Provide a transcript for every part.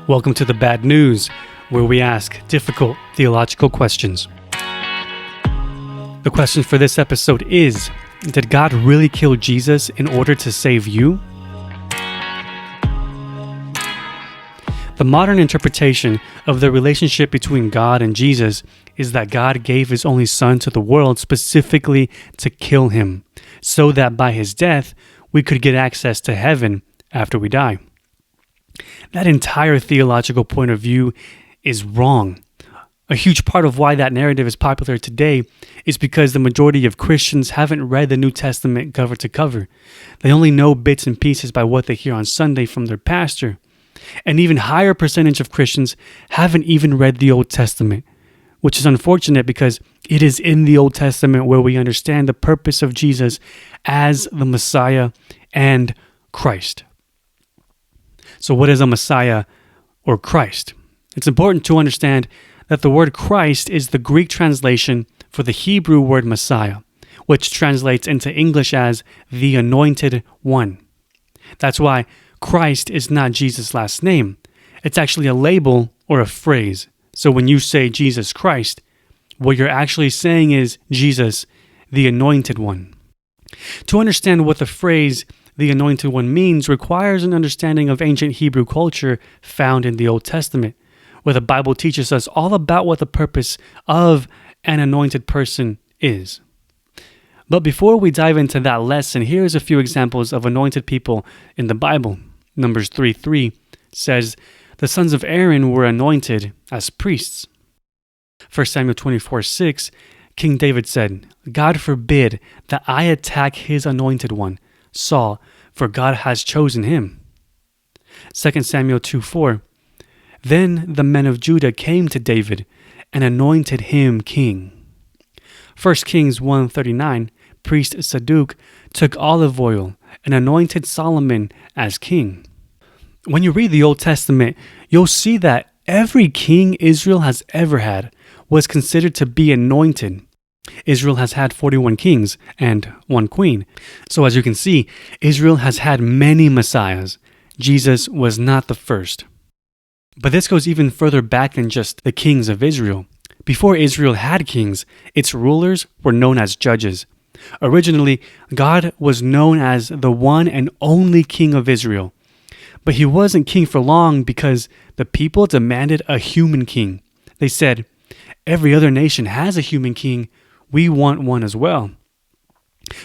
Welcome to the Bad News, where we ask difficult theological questions. The question for this episode is, did God really kill Jesus in order to save you? The modern interpretation of the relationship between God and Jesus is that God gave his only son to the world specifically to kill him, so that by his death we could get access to heaven after we die. That entire theological point of view is wrong. A huge part of why that narrative is popular today is because the majority of Christians haven't read the New Testament cover to cover. They only know bits and pieces by what they hear on Sunday from their pastor. An even higher percentage of Christians haven't even read the Old Testament, which is unfortunate because it is in the Old Testament where we understand the purpose of Jesus as the Messiah and Christ. So what is a Messiah or Christ? It's important to understand that the word Christ is the Greek translation for the Hebrew word Messiah, which translates into English as the anointed one. That's why Christ is not Jesus' last name. It's actually a label or a phrase. So when you say Jesus Christ, what you're actually saying is Jesus, the anointed one. To understand what the phrase the anointed one means requires an understanding of ancient Hebrew culture found in the Old Testament, where the Bible teaches us all about what the purpose of an anointed person is. But before we dive into that lesson, here's a few examples of anointed people in the Bible. Numbers 3:3 says, the sons of Aaron were anointed as priests. 1 Samuel 24:6, King David said, God forbid that I attack his anointed one, Saul, for God has chosen him. 2 Samuel 2:4, then the men of Judah came to David and anointed him king. 1 Kings 1:39, priest Saduk took olive oil and anointed Solomon as king. When you read the Old Testament, you'll see that every king Israel has ever had was considered to be anointed. Israel has had 41 kings and one queen. So as you can see, Israel has had many messiahs. Jesus was not the first. But this goes even further back than just the kings of Israel. Before Israel had kings, its rulers were known as judges. Originally, God was known as the one and only king of Israel. But he wasn't king for long because the people demanded a human king. They said, every other nation has a human king. We want one as well.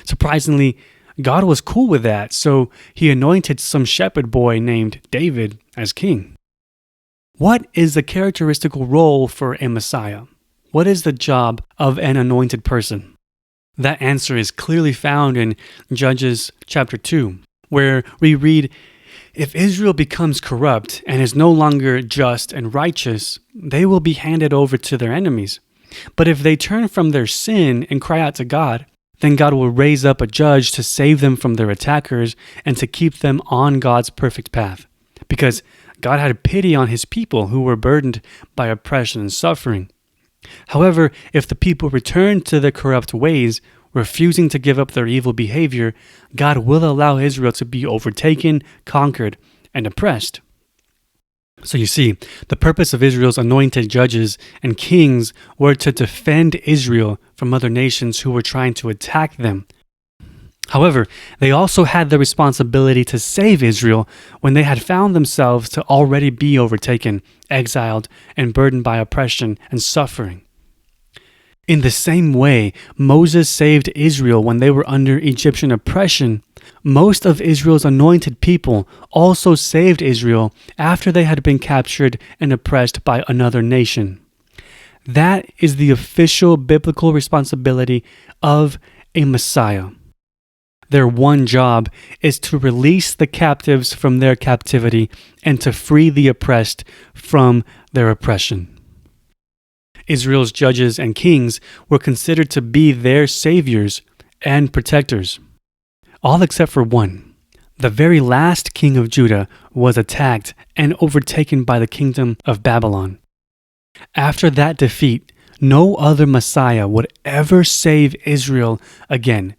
Surprisingly, God was cool with that, so he anointed some shepherd boy named David as king. What is the characteristical role for a Messiah? What is the job of an anointed person? That answer is clearly found in Judges chapter 2, where we read, if Israel becomes corrupt and is no longer just and righteous, they will be handed over to their enemies. But if they turn from their sin and cry out to God, then God will raise up a judge to save them from their attackers and to keep them on God's perfect path. Because God had pity on his people who were burdened by oppression and suffering. However, if the people return to their corrupt ways, refusing to give up their evil behavior, God will allow Israel to be overtaken, conquered, and oppressed. So you see, the purpose of Israel's anointed judges and kings were to defend Israel from other nations who were trying to attack them. However, they also had the responsibility to save Israel when they had found themselves to already be overtaken, exiled, and burdened by oppression and suffering. In the same way Moses saved Israel when they were under Egyptian oppression, most of Israel's anointed people also saved Israel after they had been captured and oppressed by another nation. That is the official biblical responsibility of a Messiah. Their one job is to release the captives from their captivity and to free the oppressed from their oppression. Israel's judges and kings were considered to be their saviors and protectors. All except for one. The very last king of Judah was attacked and overtaken by the kingdom of Babylon. After that defeat, no other Messiah would ever save Israel again.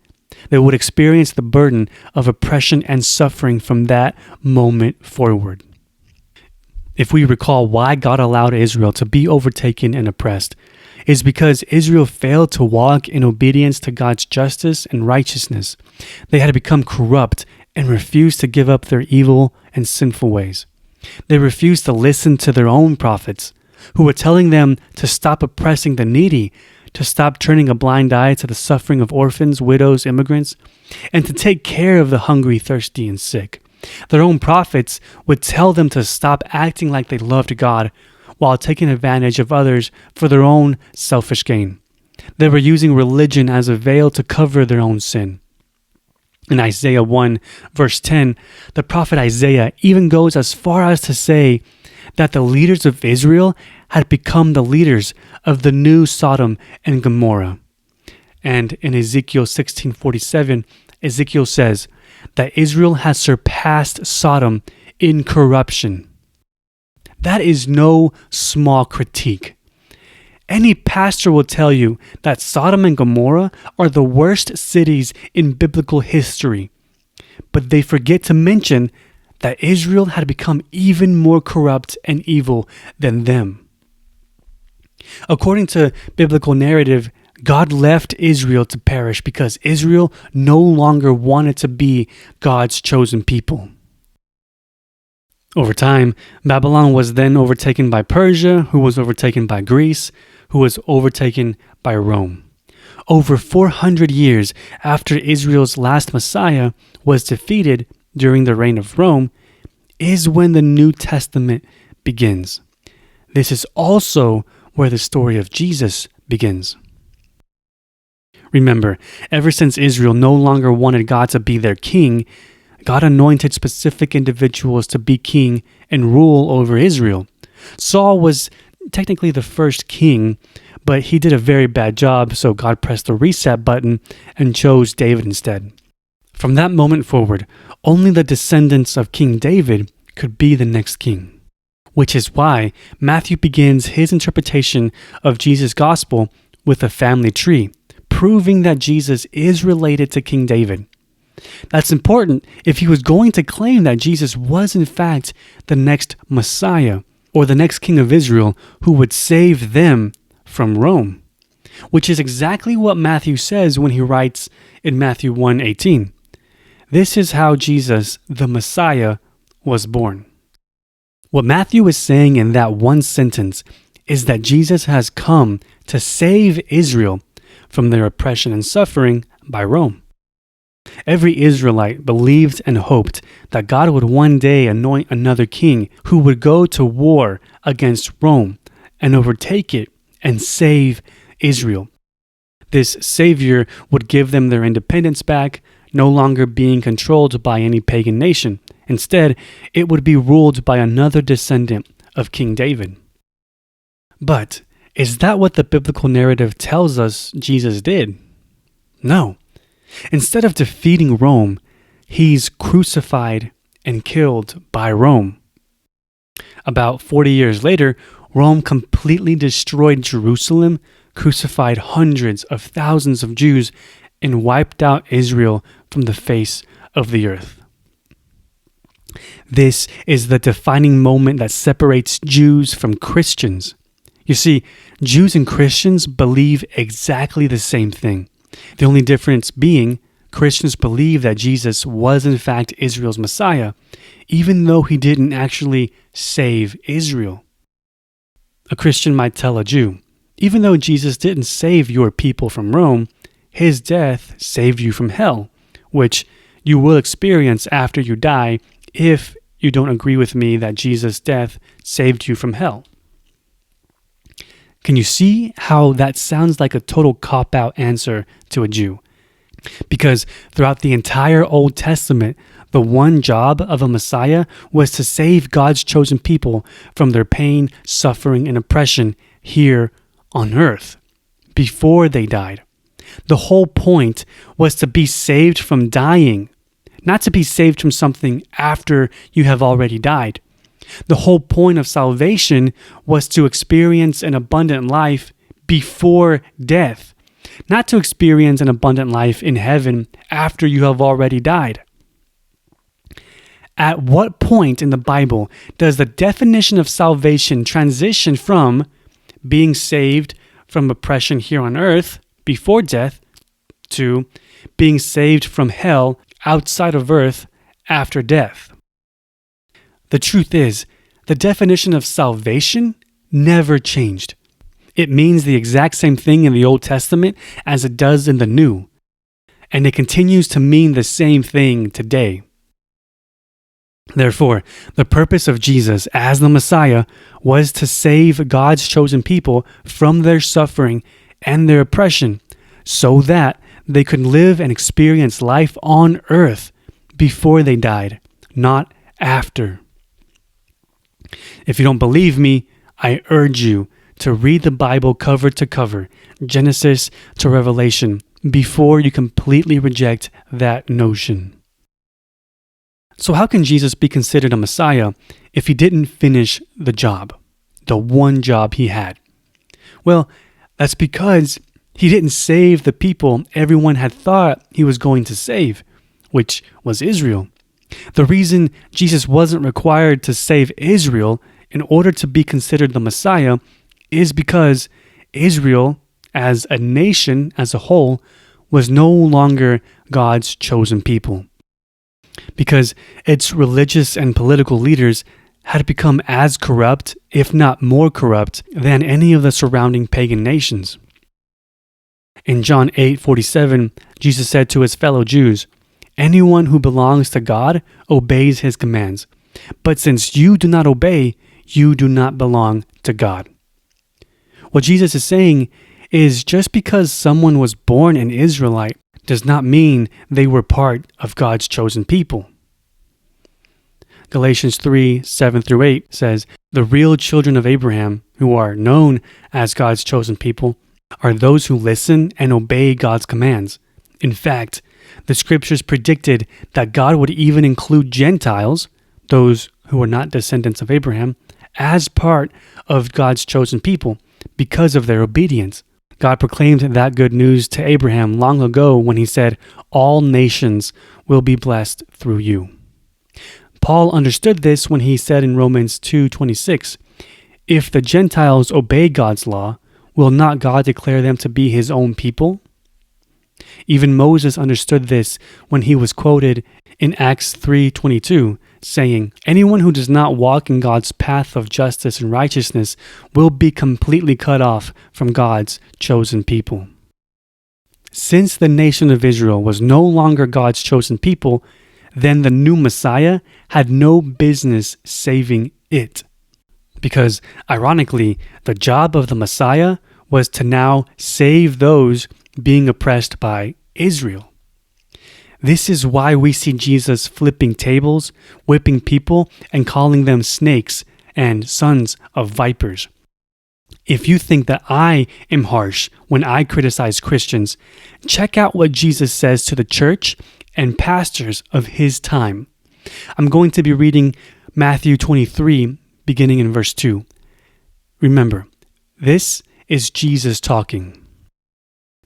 They would experience the burden of oppression and suffering from that moment forward. If we recall why God allowed Israel to be overtaken and oppressed, is because Israel failed to walk in obedience to God's justice and righteousness. They had become corrupt and refused to give up their evil and sinful ways. They refused to listen to their own prophets, who were telling them to stop oppressing the needy, to stop turning a blind eye to the suffering of orphans, widows, immigrants, and to take care of the hungry, thirsty, and sick. Their own prophets would tell them to stop acting like they loved God while taking advantage of others for their own selfish gain. They were using religion as a veil to cover their own sin. In Isaiah 1, verse 10, the prophet Isaiah even goes as far as to say that the leaders of Israel had become the leaders of the new Sodom and Gomorrah. And in Ezekiel 16:47, Ezekiel says that Israel has surpassed Sodom in corruption. That is no small critique. Any pastor will tell you that Sodom and Gomorrah are the worst cities in biblical history, but they forget to mention that Israel had become even more corrupt and evil than them. According to biblical narrative, God left Israel to perish because Israel no longer wanted to be God's chosen people. Over time, Babylon was then overtaken by Persia, who was overtaken by Greece, who was overtaken by Rome. Over 400 years after Israel's last Messiah was defeated during the reign of Rome is when the New Testament begins. This is also where the story of Jesus begins. Remember, ever since Israel no longer wanted God to be their king, God anointed specific individuals to be king and rule over Israel. Saul was technically the first king, but he did a very bad job, so God pressed the reset button and chose David instead. From that moment forward, only the descendants of King David could be the next king, which is why Matthew begins his interpretation of Jesus' gospel with a family tree, proving that Jesus is related to King David. That's important if he was going to claim that Jesus was in fact the next Messiah, or the next king of Israel who would save them from Rome, which is exactly what Matthew says when he writes in Matthew 1:18. This is how Jesus, the Messiah, was born. What Matthew is saying in that one sentence is that Jesus has come to save Israel from their oppression and suffering by Rome. Every Israelite believed and hoped that God would one day anoint another king who would go to war against Rome and overtake it and save Israel. This Savior would give them their independence back, no longer being controlled by any pagan nation. Instead, it would be ruled by another descendant of King David. But is that what the biblical narrative tells us Jesus did? No. Instead of defeating Rome, he's crucified and killed by Rome. About 40 years later, Rome completely destroyed Jerusalem, crucified hundreds of thousands of Jews, and wiped out Israel from the face of the earth. This is the defining moment that separates Jews from Christians. You see, Jews and Christians believe exactly the same thing. The only difference being, Christians believe that Jesus was in fact Israel's Messiah, even though he didn't actually save Israel. A Christian might tell a Jew, even though Jesus didn't save your people from Rome, his death saved you from hell, which you will experience after you die if you don't agree with me that Jesus' death saved you from hell. Can you see how that sounds like a total cop-out answer to a Jew? Because throughout the entire Old Testament, the one job of a Messiah was to save God's chosen people from their pain, suffering, and oppression here on earth, before they died. The whole point was to be saved from dying, not to be saved from something after you have already died. The whole point of salvation was to experience an abundant life before death, not to experience an abundant life in heaven after you have already died. At what point in the Bible does the definition of salvation transition from being saved from oppression here on earth before death to being saved from hell outside of earth after death? The truth is, the definition of salvation never changed. It means the exact same thing in the Old Testament as it does in the New, and it continues to mean the same thing today. Therefore, the purpose of Jesus as the Messiah was to save God's chosen people from their suffering and their oppression so that they could live and experience life on earth before they died, not after. If you don't believe me, I urge you to read the Bible cover to cover, Genesis to Revelation, before you completely reject that notion. So how can Jesus be considered a Messiah if he didn't finish the job, the one job he had? Well, that's because he didn't save the people everyone had thought he was going to save, which was Israel. The reason Jesus wasn't required to save Israel in order to be considered the Messiah is because Israel, as a nation as a whole, was no longer God's chosen people. Because its religious and political leaders had become as corrupt, if not more corrupt, than any of the surrounding pagan nations. In John 8:47, Jesus said to his fellow Jews, "Anyone who belongs to God obeys his commands. But since you do not obey, you do not belong to God." What Jesus is saying is just because someone was born an Israelite does not mean they were part of God's chosen people. Galatians 3:7-8 says, "The real children of Abraham, who are known as God's chosen people, are those who listen and obey God's commands. In fact, the scriptures predicted that God would even include Gentiles, those who are not descendants of Abraham, as part of God's chosen people because of their obedience. God proclaimed that good news to Abraham long ago when he said, 'All nations will be blessed through you.'" Paul understood this when he said in Romans 2:26, "If the Gentiles obey God's law, will not God declare them to be his own people?" Even Moses understood this when he was quoted in Acts 3:22, saying, "Anyone who does not walk in God's path of justice and righteousness will be completely cut off from God's chosen people." Since the nation of Israel was no longer God's chosen people, then the new Messiah had no business saving it. Because, ironically, the job of the Messiah was to now save those being oppressed by Israel. This is why we see Jesus flipping tables, whipping people, and calling them snakes and sons of vipers. If you think that I am harsh when I criticize Christians, check out what Jesus says to the church and pastors of his time. I'm going to be reading Matthew 23, beginning in verse 2. Remember, this is Jesus talking.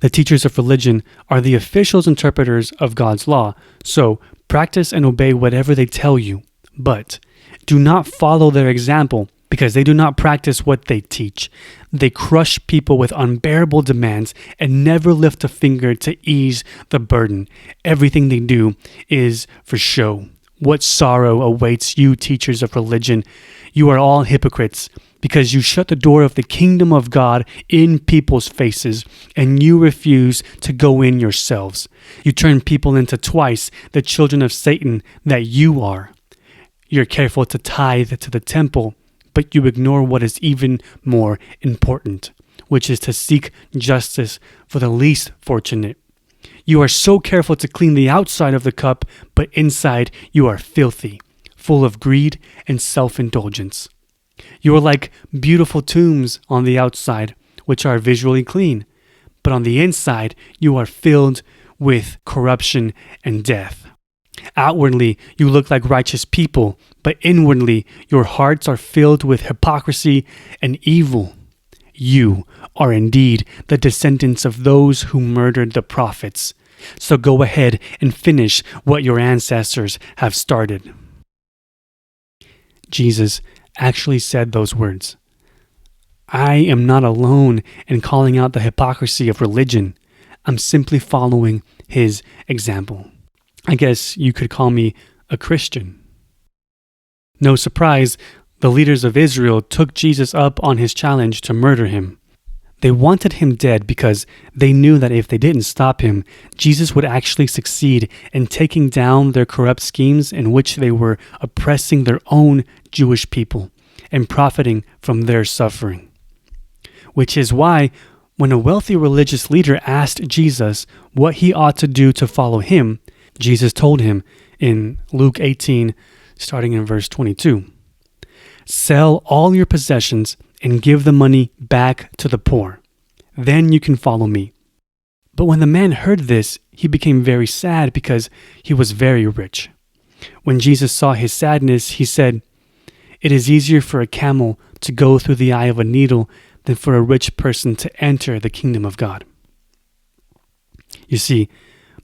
The teachers of religion are the officials interpreters of God's law, so practice and obey whatever they tell you. But do not follow their example, because they do not practice what they teach. They crush people with unbearable demands and never lift a finger to ease the burden. Everything they do is for show. What sorrow awaits you, teachers of religion? You are all hypocrites, because you shut the door of the kingdom of God in people's faces, and you refuse to go in yourselves. You turn people into twice the children of Satan that you are. You're careful to tithe to the temple, but you ignore what is even more important, which is to seek justice for the least fortunate. You are so careful to clean the outside of the cup, but inside you are filthy, full of greed and self-indulgence. You are like beautiful tombs on the outside, which are visually clean, but on the inside you are filled with corruption and death. Outwardly, you look like righteous people, but inwardly, your hearts are filled with hypocrisy and evil. You are indeed the descendants of those who murdered the prophets. So go ahead and finish what your ancestors have started. Jesus actually said those words. I am not alone in calling out the hypocrisy of religion. I'm simply following his example. I guess you could call me a Christian. No surprise, the leaders of Israel took Jesus up on his challenge to murder him. They wanted him dead because they knew that if they didn't stop him, Jesus would actually succeed in taking down their corrupt schemes in which they were oppressing their own Jewish people and profiting from their suffering. Which is why, when a wealthy religious leader asked Jesus what he ought to do to follow him, Jesus told him in Luke 18, starting in verse 22, "Sell all your possessions and give the money back to the poor. Then you can follow me." But when the man heard this, he became very sad because he was very rich. When Jesus saw his sadness, he said, "It is easier for a camel to go through the eye of a needle than for a rich person to enter the kingdom of God." You see,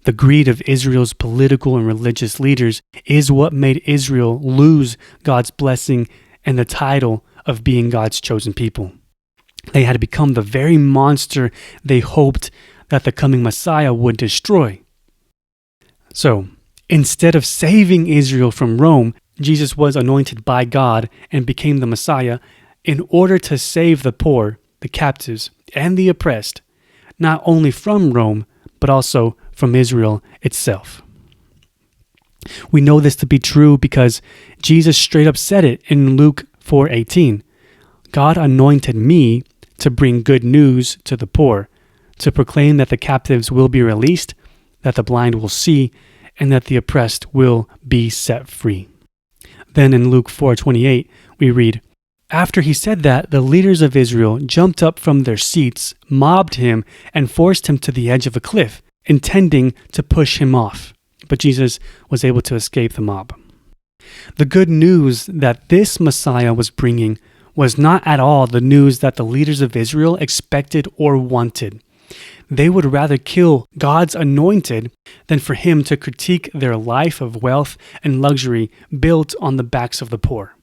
the greed of Israel's political and religious leaders is what made Israel lose God's blessing and the title of being God's chosen people. They had become the very monster they hoped that the coming Messiah would destroy. So, instead of saving Israel from Rome, Jesus was anointed by God and became the Messiah in order to save the poor, the captives, and the oppressed, not only from Rome, but also from Israel itself. We know this to be true because Jesus straight up said it in Luke 4:18. God anointed me to bring good news to the poor, to proclaim that the captives will be released, that the blind will see, and that the oppressed will be set free. Then in Luke 4:28, we read, "After he said that, the leaders of Israel jumped up from their seats, mobbed him, and forced him to the edge of a cliff, intending to push him off. But Jesus was able to escape the mob." The good news that this Messiah was bringing was not at all the news that the leaders of Israel expected or wanted. They would rather kill God's anointed than for him to critique their life of wealth and luxury built on the backs of the poor.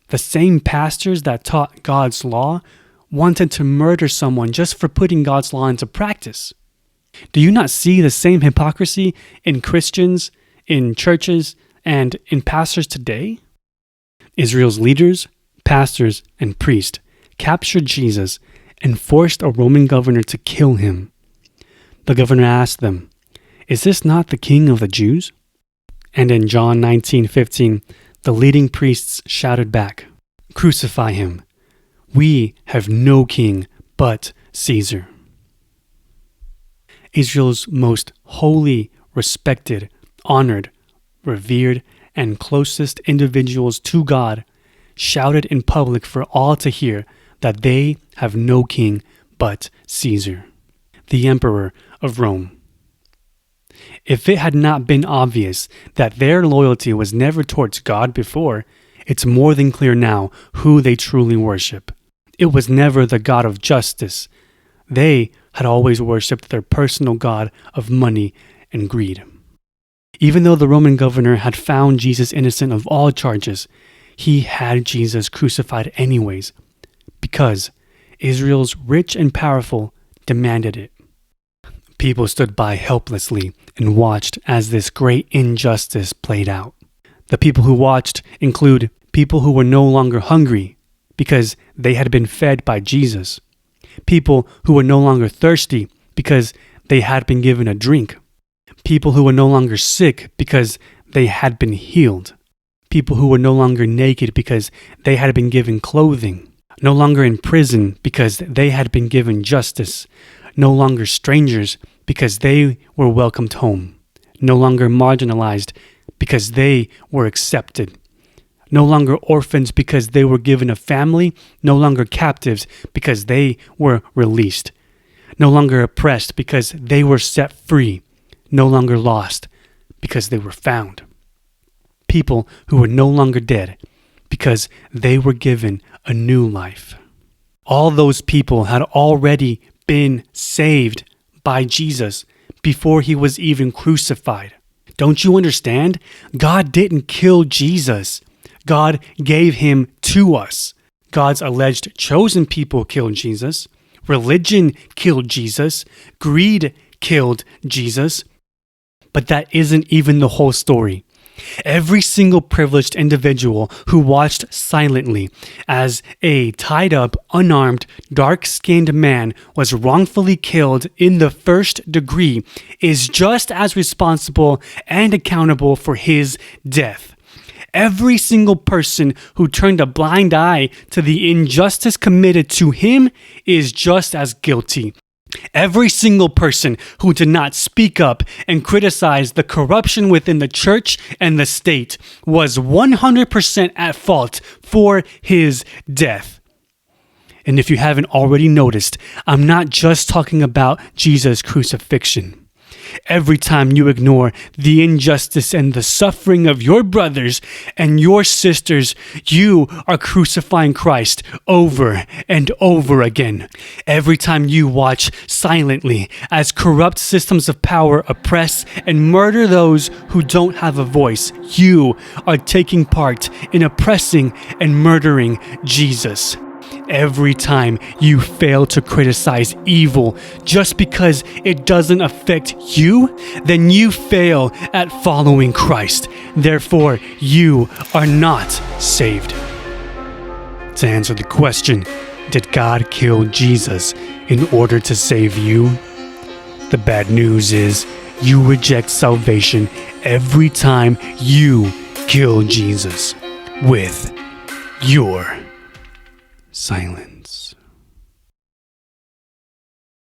The same pastors that taught God's law wanted to murder someone just for putting God's law into practice. Do you not see the same hypocrisy in Christians, in churches, and in pastors today? Israel's leaders, pastors, and priests captured Jesus and forced a Roman governor to kill him. The governor asked them, "Is this not the king of the Jews?" And in John 19:15, the leading priests shouted back, "Crucify him. We have no king but Caesar." Israel's most holy, respected, honored, revered, and closest individuals to God shouted in public for all to hear that they have no king but Caesar, the emperor of Rome. If it had not been obvious that their loyalty was never towards God before, it's more than clear now who they truly worship. It was never the God of justice. They had always worshipped their personal god of money and greed. Even though the Roman governor had found Jesus innocent of all charges, he had Jesus crucified anyways, because Israel's rich and powerful demanded it. People stood by helplessly and watched as this great injustice played out. The people who watched include people who were no longer hungry because they had been fed by Jesus. People who were no longer thirsty because they had been given a drink. People who were no longer sick because they had been healed. People who were no longer naked because they had been given clothing. No longer in prison because they had been given justice. No longer strangers because they were welcomed home. No longer marginalized because they were accepted. No longer orphans because they were given a family. No longer captives because they were released. No longer oppressed because they were set free. No longer lost because they were found. People who were no longer dead because they were given a new life. All those people had already been saved by Jesus before he was even crucified. Don't you understand? God didn't kill Jesus. God gave him to us. God's alleged chosen people killed Jesus. Religion killed Jesus. Greed killed Jesus. But that isn't even the whole story. Every single privileged individual who watched silently as a tied up, unarmed, dark-skinned man was wrongfully killed in the first degree is just as responsible and accountable for his death. Every single person who turned a blind eye to the injustice committed to him is just as guilty. Every single person who did not speak up and criticize the corruption within the church and the state was 100% at fault for his death. And if you haven't already noticed, I'm not just talking about Jesus' crucifixion. Every time you ignore the injustice and the suffering of your brothers and your sisters, you are crucifying Christ over and over again. Every time you watch silently as corrupt systems of power oppress and murder those who don't have a voice, you are taking part in oppressing and murdering Jesus. Every time you fail to criticize evil just because it doesn't affect you, then you fail at following Christ. Therefore, you are not saved. To answer the question, did God kill Jesus in order to save you? The bad news is you reject salvation every time you kill Jesus with your silence.